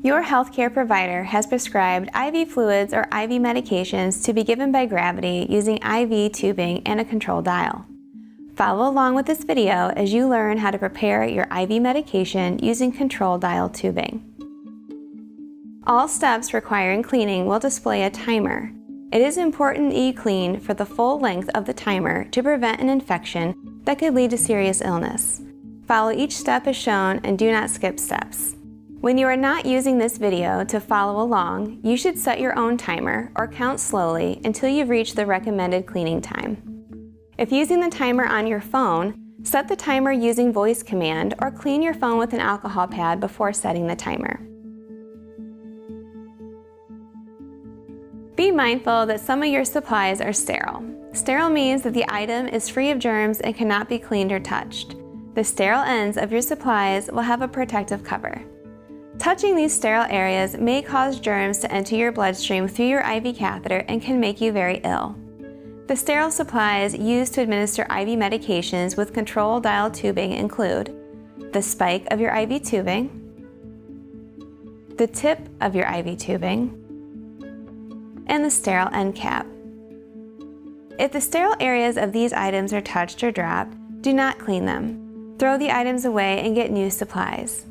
Your healthcare provider has prescribed IV fluids or IV medications to be given by gravity using IV tubing and a control dial. Follow along with this video as you learn how to prepare your IV medication using control dial tubing. All steps requiring cleaning will display a timer. It is important that you clean for the full length of the timer to prevent an infection that could lead to serious illness. Follow each step as shown and do not skip steps. When you are not using this video to follow along, you should set your own timer or count slowly until you've reached the recommended cleaning time. If using the timer on your phone, set the timer using voice command or clean your phone with an alcohol pad before setting the timer. Be mindful that some of your supplies are sterile. Sterile means that the item is free of germs and cannot be cleaned or touched. The sterile ends of your supplies will have a protective cover. Touching these sterile areas may cause germs to enter your bloodstream through your IV catheter and can make you very ill. The sterile supplies used to administer IV medications with control dial tubing include the spike of your IV tubing, the tip of your IV tubing, and the sterile end cap. If the sterile areas of these items are touched or dropped, do not clean them. Throw the items away and get new supplies.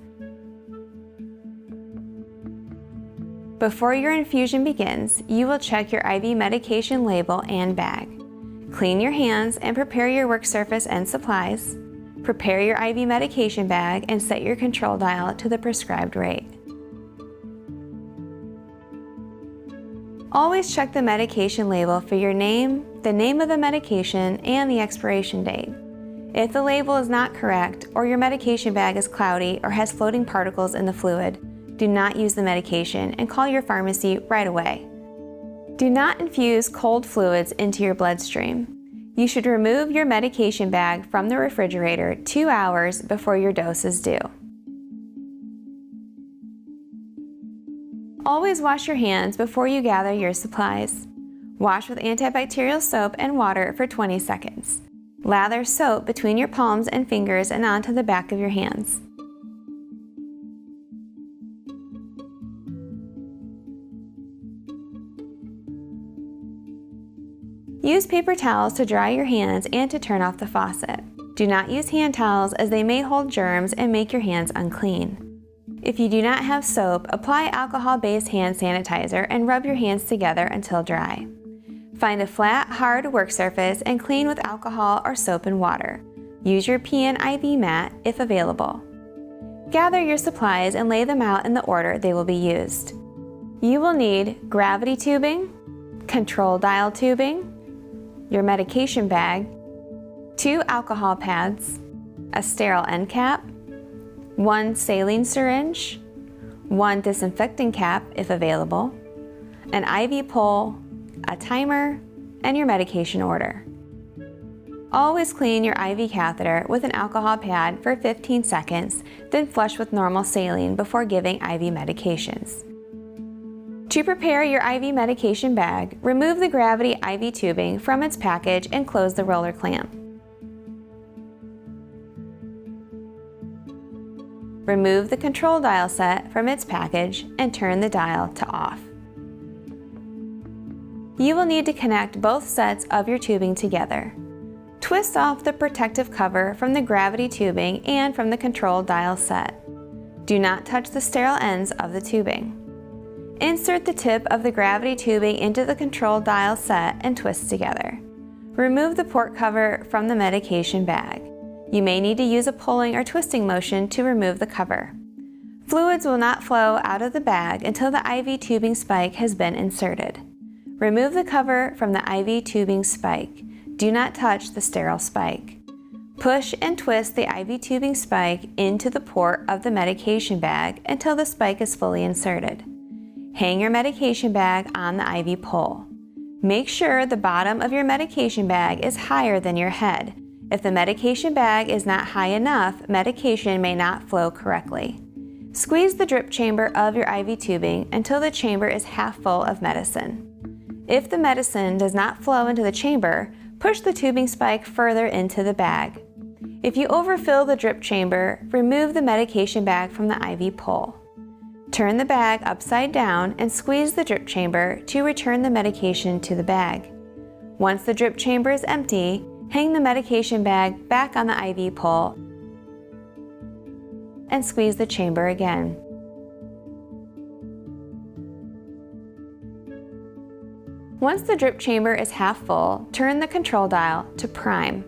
Before your infusion begins, you will check your IV medication label and bag. Clean your hands and prepare your work surface and supplies. Prepare your IV medication bag and set your control dial to the prescribed rate. Always check the medication label for your name, the name of the medication, and the expiration date. If the label is not correct or your medication bag is cloudy or has floating particles in the fluid, do not use the medication and call your pharmacy right away. Do not infuse cold fluids into your bloodstream. You should remove your medication bag from the refrigerator 2 hours before your dose is due. Always wash your hands before you gather your supplies. Wash with antibacterial soap and water for 20 seconds. Lather soap between your palms and fingers and onto the back of your hands. Use paper towels to dry your hands and to turn off the faucet. Do not use hand towels as they may hold germs and make your hands unclean. If you do not have soap, apply alcohol-based hand sanitizer and rub your hands together until dry. Find a flat, hard work surface and clean with alcohol or soap and water. Use your PN IV mat if available. Gather your supplies and lay them out in the order they will be used. You will need gravity tubing, control dial tubing, your medication bag, 2 alcohol pads, a sterile end cap, 1 saline syringe, 1 disinfecting cap if available, an IV pole, a timer, and your medication order. Always clean your IV catheter with an alcohol pad for 15 seconds, then flush with normal saline before giving IV medications. To prepare your IV medication bag, remove the gravity IV tubing from its package and close the roller clamp. Remove the control dial set from its package and turn the dial to off. You will need to connect both sets of your tubing together. Twist off the protective cover from the gravity tubing and from the control dial set. Do not touch the sterile ends of the tubing. Insert the tip of the gravity tubing into the control dial set and twist together. Remove the port cover from the medication bag. You may need to use a pulling or twisting motion to remove the cover. Fluids will not flow out of the bag until the IV tubing spike has been inserted. Remove the cover from the IV tubing spike. Do not touch the sterile spike. Push and twist the IV tubing spike into the port of the medication bag until the spike is fully inserted. Hang your medication bag on the IV pole. Make sure the bottom of your medication bag is higher than your head. If the medication bag is not high enough, medication may not flow correctly. Squeeze the drip chamber of your IV tubing until the chamber is half full of medicine. If the medicine does not flow into the chamber, push the tubing spike further into the bag. If you overfill the drip chamber, remove the medication bag from the IV pole. Turn the bag upside down and squeeze the drip chamber to return the medication to the bag. Once the drip chamber is empty, hang the medication bag back on the IV pole and squeeze the chamber again. Once the drip chamber is half full, turn the control dial to prime.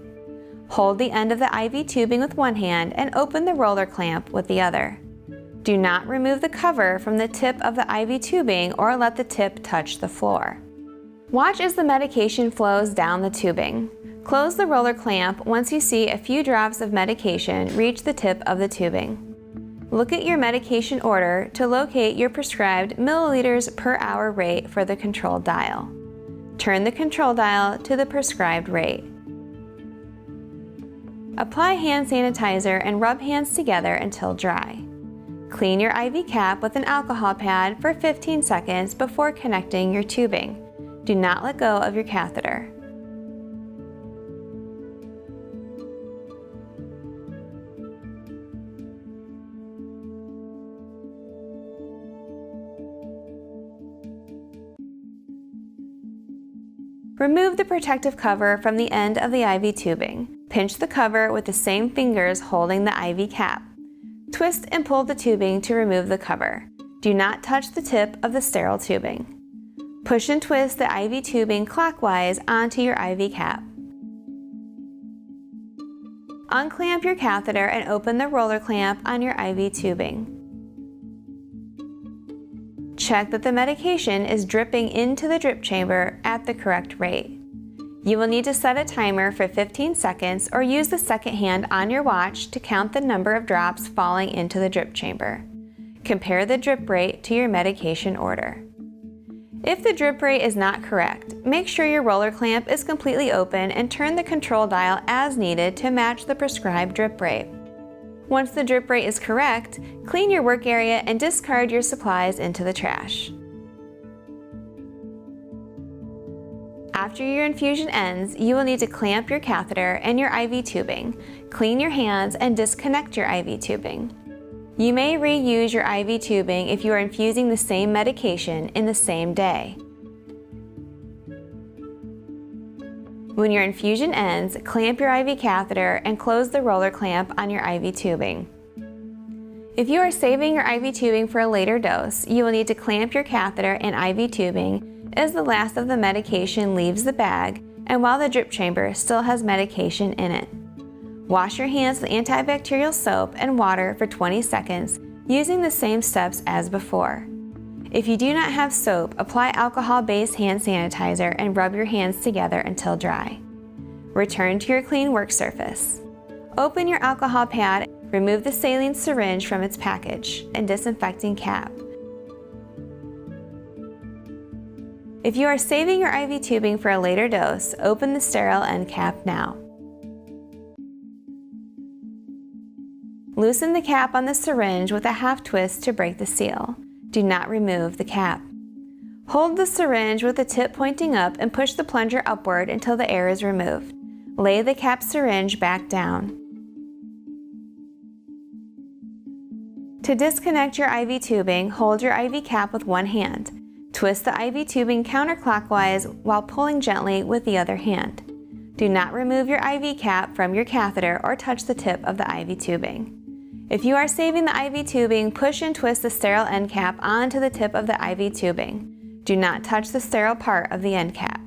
Hold the end of the IV tubing with one hand and open the roller clamp with the other. Do not remove the cover from the tip of the IV tubing or let the tip touch the floor. Watch as the medication flows down the tubing. Close the roller clamp once you see a few drops of medication reach the tip of the tubing. Look at your medication order to locate your prescribed milliliters per hour rate for the control dial. Turn the control dial to the prescribed rate. Apply hand sanitizer and rub hands together until dry. Clean your IV cap with an alcohol pad for 15 seconds before connecting your tubing. Do not let go of your catheter. Remove the protective cover from the end of the IV tubing. Pinch the cover with the same fingers holding the IV cap. Twist and pull the tubing to remove the cover. Do not touch the tip of the sterile tubing. Push and twist the IV tubing clockwise onto your IV cap. Unclamp your catheter and open the roller clamp on your IV tubing. Check that the medication is dripping into the drip chamber at the correct rate. You will need to set a timer for 15 seconds or use the second hand on your watch to count the number of drops falling into the drip chamber. Compare the drip rate to your medication order. If the drip rate is not correct, make sure your roller clamp is completely open and turn the control dial as needed to match the prescribed drip rate. Once the drip rate is correct, clean your work area and discard your supplies into the trash. After your infusion ends, you will need to clamp your catheter and your IV tubing, clean your hands, and disconnect your IV tubing. You may reuse your IV tubing if you are infusing the same medication in the same day. When your infusion ends, clamp your IV catheter and close the roller clamp on your IV tubing. If you are saving your IV tubing for a later dose, you will need to clamp your catheter and IV tubing as the last of the medication leaves the bag and while the drip chamber still has medication in it. Wash your hands with antibacterial soap and water for 20 seconds using the same steps as before. If you do not have soap, apply alcohol-based hand sanitizer and rub your hands together until dry. Return to your clean work surface. Open your alcohol pad, remove the saline syringe from its package and disinfecting cap. If you are saving your IV tubing for a later dose, open the sterile end cap now. Loosen the cap on the syringe with a half twist to break the seal. Do not remove the cap. Hold the syringe with the tip pointing up and push the plunger upward until the air is removed. Lay the cap syringe back down. To disconnect your IV tubing, hold your IV cap with one hand. Twist the IV tubing counterclockwise while pulling gently with the other hand. Do not remove your IV cap from your catheter or touch the tip of the IV tubing. If you are saving the IV tubing, push and twist the sterile end cap onto the tip of the IV tubing. Do not touch the sterile part of the end cap.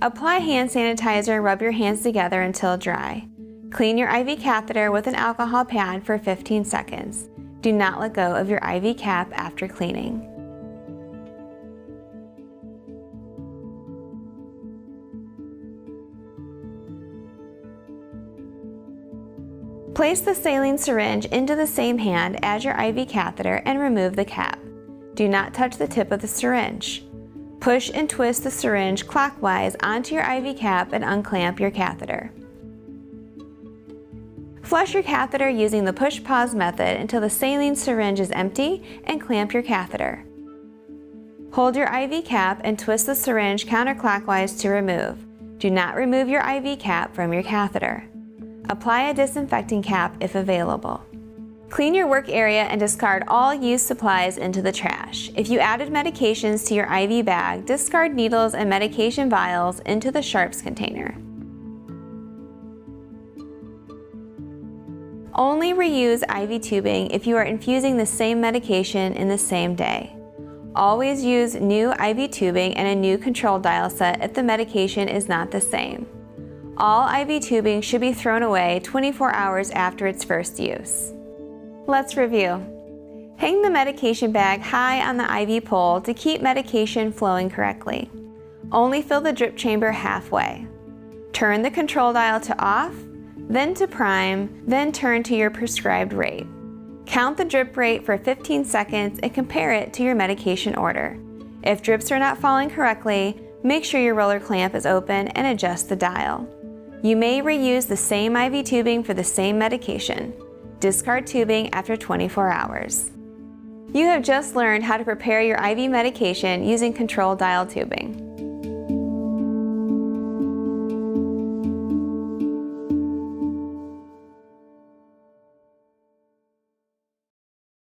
Apply hand sanitizer and rub your hands together until dry. Clean your IV catheter with an alcohol pad for 15 seconds. Do not let go of your IV cap after cleaning. Place the saline syringe into the same hand as your IV catheter and remove the cap. Do not touch the tip of the syringe. Push and twist the syringe clockwise onto your IV cap and unclamp your catheter. Flush your catheter using the push-pause method until the saline syringe is empty and clamp your catheter. Hold your IV cap and twist the syringe counterclockwise to remove. Do not remove your IV cap from your catheter. Apply a disinfecting cap if available. Clean your work area and discard all used supplies into the trash. If you added medications to your IV bag, discard needles and medication vials into the sharps container. Only reuse IV tubing if you are infusing the same medication in the same day. Always use new IV tubing and a new control dial set if the medication is not the same. All IV tubing should be thrown away 24 hours after its first use. Let's review. Hang the medication bag high on the IV pole to keep medication flowing correctly. Only fill the drip chamber halfway. Turn the control dial to off, then to prime, then turn to your prescribed rate. Count the drip rate for 15 seconds and compare it to your medication order. If drips are not falling correctly, make sure your roller clamp is open and adjust the dial. You may reuse the same IV tubing for the same medication. Discard tubing after 24 hours. You have just learned how to prepare your IV medication using control dial tubing.